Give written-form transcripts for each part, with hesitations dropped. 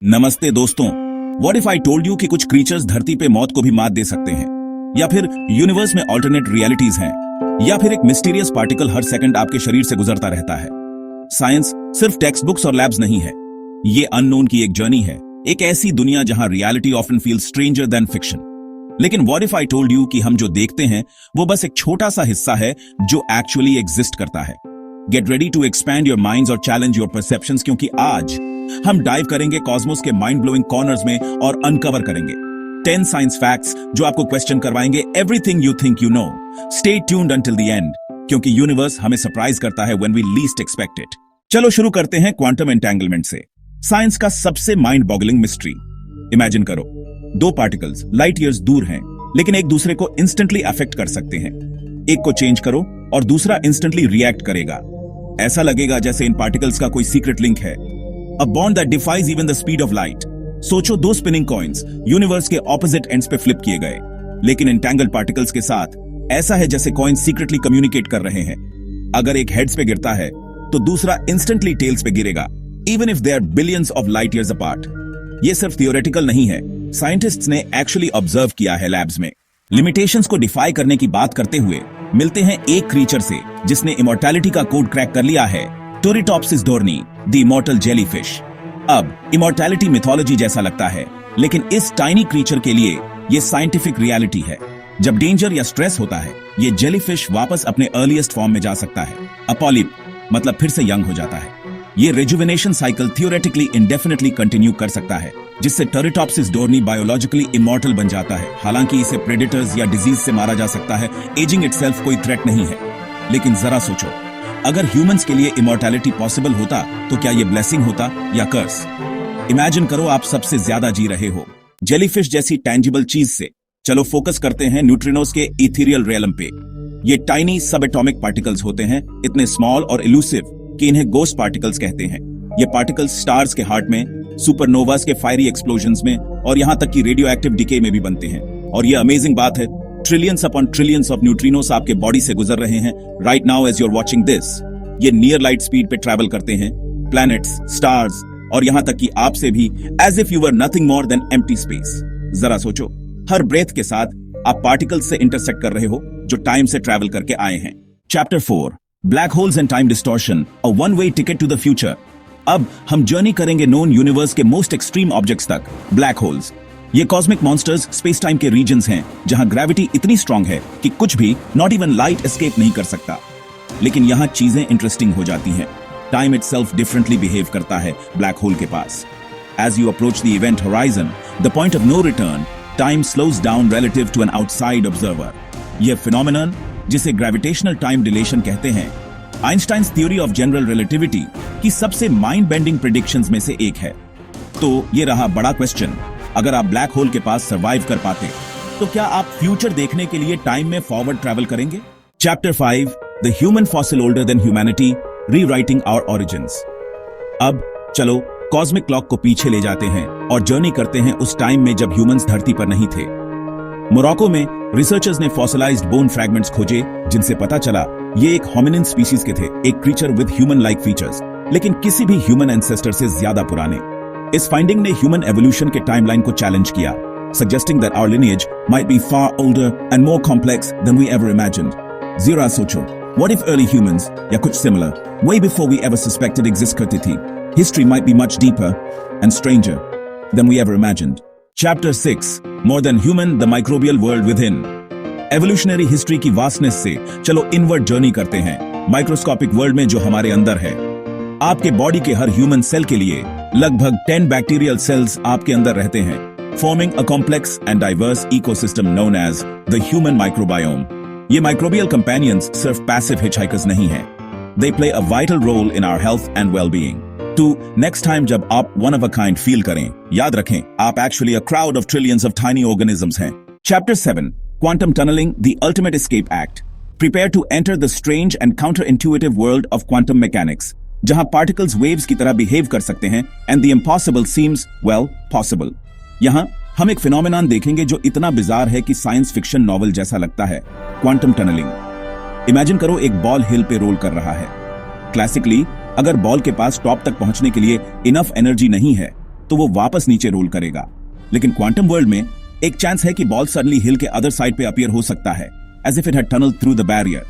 नमस्ते दोस्तों। What if I told you कि कुछ क्रीचर्स धरती पे मौत को भी मात दे सकते हैं, या फिर यूनिवर्स में ऑल्टरनेट रियलिटीज हैं, या फिर एक मिस्टीरियस पार्टिकल हर सेकंड आपके शरीर से गुजरता रहता है। साइंस सिर्फ टेक्स्ट बुक्स और लैब्स नहीं है, ये अननोन की एक जर्नी है, एक ऐसी दुनिया जहां reality often feels stranger than fiction. लेकिन what if I told you कि हम जो देखते हैं वो बस एक छोटा सा हिस्सा है जो एक्चुअली एग्जिस्ट करता है। Get ready to expand your minds और चैलेंज योर परसेप्शंस, क्योंकि आज हम डाइव करेंगे कॉस्मोस के माइंड ब्लोइंग कॉर्नर्स में और अनकवर करेंगे 10 साइंस फैक्ट्स जो आपको क्वेश्चन करवाएंगे everything you think you know. Stay tuned until the end, क्योंकि यूनिवर्स हमें सरप्राइज करता है when we least expect it. चलो शुरू करते हैं क्वांटम एंटेंगलमेंट से, साइंस का सबसे माइंड बॉगलिंग मिस्ट्री। इमेजिन करो, दो पार्टिकल्स लाइट ईयर्स दूर हैं, लेकिन एक दूसरे को इंस्टेंटली अफेक्ट कर सकते हैं। एक को चेंज करो और दूसरा इंस्टेंटली रिएक्ट करेगा। ऐसा लगेगा जैसे इन पार्टिकल्स का कोई सीक्रेट लिंक है, a bond that defies even the speed of light। सोचो, दो स्पिनिंग कॉइन्स यूनिवर्स के ऑपोजिट एंड्स पे फ्लिप किए गए, लेकिन एंटेंगल्ड पार्टिकल्स के साथ ऐसा है जैसे कॉइन्स सीक्रेटली कम्युनिकेट कर रहे हैं। अगर एक हेड्स पे गिरता है तो दूसरा इंस्टेंटली टेल्स पे गिरेगा, even if they are billions of light years apart. ये सिर्फ थियोरेटिकल नहीं है, साइंटिस्ट्स ने एक्चुअली ऑब्जर्व किया है लैब्स में। लिमिटेशंस को डिफाई करने की बात करते हुए मिलते हैं एक क्रीचर से जिसने इमॉर्टैलिटी का कोड क्रैक कर लिया है, टोरिटॉप्सिस डोर्नी, द इमॉर्टल जेलीफिश। अब इमॉर्टैलिटी मिथोलॉजी जैसा लगता है, लेकिन इस टाइनी क्रीचर के लिए ये साइंटिफिक रियलिटी है। जब डेंजर या स्ट्रेस होता है, ये जेलीफिश वापस अपने अर्लीस्ट फॉर्म में जा सकता है। अपॉलिप मतलब फिर से यंग हो जाता है। ये रिजुविनेशन साइकिल थियोरेटिकली इंडेफिनिटली कंटिन्यू कर सकता है, जिससे टोरिटॉप्सिस डोर्नी बायोलॉजिकली इमॉर्टल बन जाता है। हालांकि इसे प्रेडेटर्स या डिजीज से मारा जा सकता है, एजिंग इटसेल्फ कोई थ्रेट नहीं है। लेकिन जरा सोचो, अगर ह्यूमंस के लिए इमॉर्टैलिटी पॉसिबल होता तो क्या ये ब्लेसिंग होता या कर्स? इमेजिन करो आप सबसे ज्यादा जी रहे हो जेलीफिश जैसी टैंजिबल चीज से। चलो फोकस करते हैं न्यूट्रिनोस के इथेरियल रियलम पे। ये टाइनी सब एटॉमिक पार्टिकल्स होते हैं, इतने स्मॉल और इलूसिव कि इन्हें गोस्ट पार्टिकल्स कहते हैं। ये पार्टिकल्स स्टार्स के हार्ट में, सुपरनोवास के फायरी एक्सप्लोजन्स में और यहां तक कि रेडियो एक्टिव डिके में भी बनते हैं। और ये अमेजिंग बात है, trillions upon trillions of neutrinos आपके बॉडी से गुजर रहे हैं right now as you are watching this. ये नियर लाइट स्पीड पे ट्रैवल करते हैं, प्लैनेट्स, स्टार्स और यहां तक कि आपसे भी, as if you were nothing more than empty space. जरा सोचो, हर ब्रेथ के साथ आप पार्टिकल्स से इंटरसेक्ट कर रहे हो जो टाइम से ट्रैवल करके आए हैं। Chapter 4, black holes and time distortion, a one way ticket to the future. अब हम जर्नी करेंगे नोन यूनिवर्स के मोस्ट एक्सट्रीम ऑब्जेक्ट्स तक, ब्लैक होल्स। ये कॉस्मिक मॉन्स्टर्स स्पेस टाइम के रीजन्स हैं जहां ग्रेविटी इतनी स्ट्रांग है कि कुछ भी, नॉट इवन लाइट, एस्केप नहीं कर सकता। लेकिन यहां चीजें इंटरेस्टिंग हो जाती हैं। टाइम इटसेल्फ डिफरेंटली बिहेव करता है ब्लैक होल के पास। As you approach the event horizon, the point of no return, time slows down relative to an outside observer. यह फिनोमेनन, जिसे ग्रेविटेशनल टाइम डिलेशन कहते हैं, Einstein's theory of general relativity की सबसे माइंड बेंडिंग प्रेडिक्शंस में से एक है। तो ये रहा बड़ा क्वेश्चन, अगर आप ब्लैक होल के पास सर्वाइव कर पाते तो क्या आप फ्यूचर देखने के लिए टाइम में फॉरवर्ड ट्रैवल करेंगे? Chapter 5, the human fossil older than humanity, rewriting our origins. अब चलो कॉस्मिक क्लॉक को पीछे ले जाते हैं और जर्नी करते हैं उस टाइम में जब ह्यूमंस धरती पर नहीं थे। मोरक्को में रिसर्चर्स ने फॉसिलाइज्ड बोन फ्रैगमेंट्स खोजे, जिनसे पता चला ये एक होमिनिन स्पीशीज के थे, एक creature with human like features, लेकिन किसी भी ह्यूमन एंसेस्टर से ज्यादा पुराने। इस फाइंडिंग ने ह्यूमन एवोल्यूशन के टाइमलाइन को चैलेंज किया, suggesting that our lineage might be far older and more complex than we ever imagined. जरा सोचो, what if early humans या कुछ similar, way before we ever suspected exist करती थी? History might be much deeper and stranger than we ever imagined. Chapter 6, more than human, the microbial world within. Evolutionary history की vastness से चलो inward journey करते हैं, microscopic world में जो हमारे अंदर है। आपके बॉडी के हर ह्यूमन सेल के लिए लगभग 10 बैक्टीरियल सेल्स आपके अंदर रहते हैं, forming a complex and diverse ecosystem known as the human microbiome. ये microbial companions सिर्फ passive hitchhikers नहीं हैं. They play a vital role in our health and well-being. तो next time जब आप one of a kind feel करें, याद रखें, आप actually a crowd of trillions of tiny organisms हैं. Chapter 7, Quantum Tunneling, the Ultimate Escape Act. Prepare to enter the strange and counterintuitive world of quantum mechanics, जहां particles waves की तरह behave कर सकते हैं and the impossible seems, well, possible. यहां हम एक फिनोमेनन देखेंगे जो इतना बिजार है कि साइंस फिक्शन नॉवल जैसा लगता है, क्वांटम टनलिंग। इमेजिन करो एक बॉल हिल पे रोल कर रहा है। क्लासिकली अगर बॉल के पास टॉप तक पहुंचने के लिए इनफ एनर्जी नहीं है तो वो वापस नीचे रोल करेगा। लेकिन क्वांटम वर्ल्ड में एक चांस है कि बॉल सडनली हिल के अदर साइड पे अपीयर हो सकता है, as if it had tunnel through the barrier.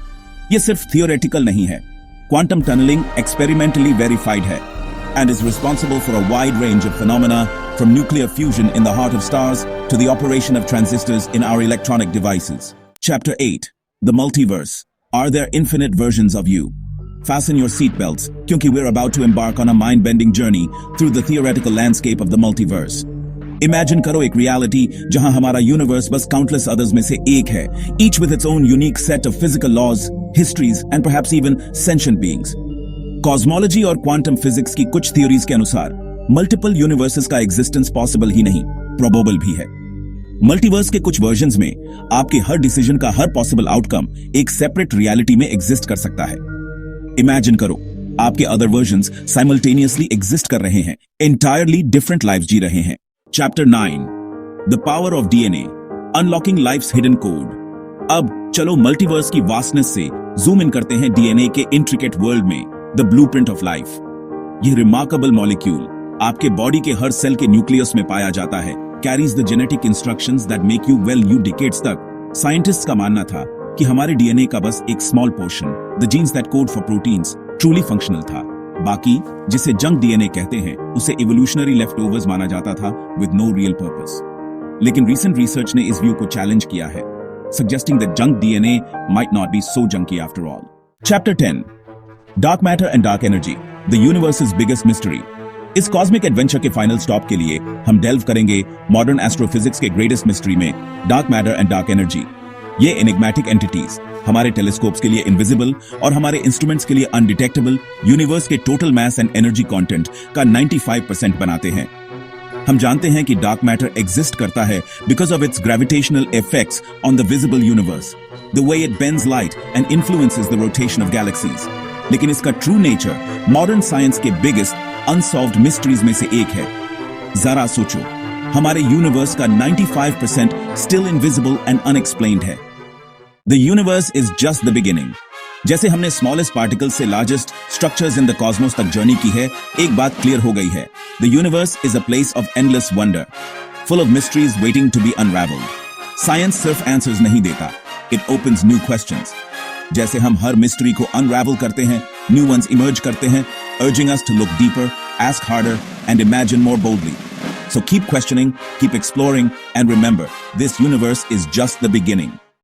ये सिर्फ थियोरेटिकल नहीं है, क्वांटम टनलिंग एक्सपेरिमेंटली वेरीफाइड है and is responsible for a wide range of phenomena from nuclear fusion in the heart of stars to the operation of transistors in our electronic devices. Chapter 8. The Multiverse. Are there infinite versions of you? Fasten your seatbelts, kyunki we're about to embark on a mind-bending journey through the theoretical landscape of the multiverse. Imagine karo ek reality jahan hamara universe bas countless others mein se ek hai, each with its own unique set of physical laws, histories and perhaps even sentient beings. Cosmology और quantum physics की कुछ theories के अनुसार multiple universes का existence possible ही नहीं, probable भी है। Multiverse के कुछ वर्जन्स में आपके हर डिसीजन का हर पॉसिबल आउटकम एक सेपरेट रियलिटी में एग्जिस्ट कर सकता है। इमेजिन करो, आपके अदर वर्जन्स साइमल्टेनियसली एग्जिस्ट कर रहे हैं, एंटायरली डिफरेंट लाइफ जी रहे हैं। Chapter 9, the power of DNA, unlocking life's hidden code. अब चलो मल्टीवर्स की वास्टनेस से जूम इन करते हैं डीएनए के इंट्रिकेट वर्ल्ड में, द ब्लूप्रिंट ऑफ लाइफ। यह रिमार्केबल मॉलिक्यूल आपके बॉडी के हर सेल के न्यूक्लियस में पाया जाता है, carries the genetic instructions that make you well you decades तक। साइंटिस्ट्स का मानना था कि हमारे डीएनए का बस एक small portion, the genes that code for proteins, truly functional था। बाकी, जिसे जंक डीएनए कहते हैं, उसे इवोल्यूशनरी लेफ्टओवर्स माना जाता था विद नो रियल पर्पस। लेकिन रीसेंट रिसर्च ने इस व्यू को चैलेंज किया है, suggesting that junk DNA might not be so junky after all. Chapter 10. Dark Matter and Dark Energy, the universe's biggest mystery. इस कॉस्मिक एडवेंचर के final stop के लिए हम डेल्व करेंगे मॉडर्न एस्ट्रोफिजिक्स के ग्रेटेस्ट मिस्ट्री में, dark matter and dark energy. ये enigmatic entities हमारे टेलीस्कोप्स के लिए इनविजिबल और हमारे इंस्ट्रूमेंट्स के लिए अनडिटेक्टेबल यूनिवर्स के total mass and energy content का 95% बनाते हैं। हम जानते हैं कि डार्क मैटर एग्जिस्ट करता है because of its gravitational effects on the visible universe, the way it bends light and influences the rotation of galaxies. लेकिन इसका ट्रू नेचर मॉडर्न साइंस के बिगेस्ट अनसॉल्व्ड मिस्ट्रीज में से एक है। जरा सोचो, हमारे यूनिवर्स का 95% स्टिल इनविजिबल एंड अनएक्सप्लेन्ड है। The universe is just the beginning. जैसे हमने स्मॉलेस्ट पार्टिकल से largest structures in the cosmos तक जर्नी की है, एक बात क्लियर हो गई है, the universe is a place of endless wonder, full of mysteries waiting to be unravelled. Science सिर्फ आंसर्स नहीं देता, इट ओपन्स न्यू क्वेश्चंस। जैसे हम हर मिस्ट्री को अनरावल करते हैं, न्यू वंस इमर्ज करते हैं, urging us to look deeper, ask harder, and imagine more boldly. So keep questioning, keep exploring, and remember, this universe is just the beginning.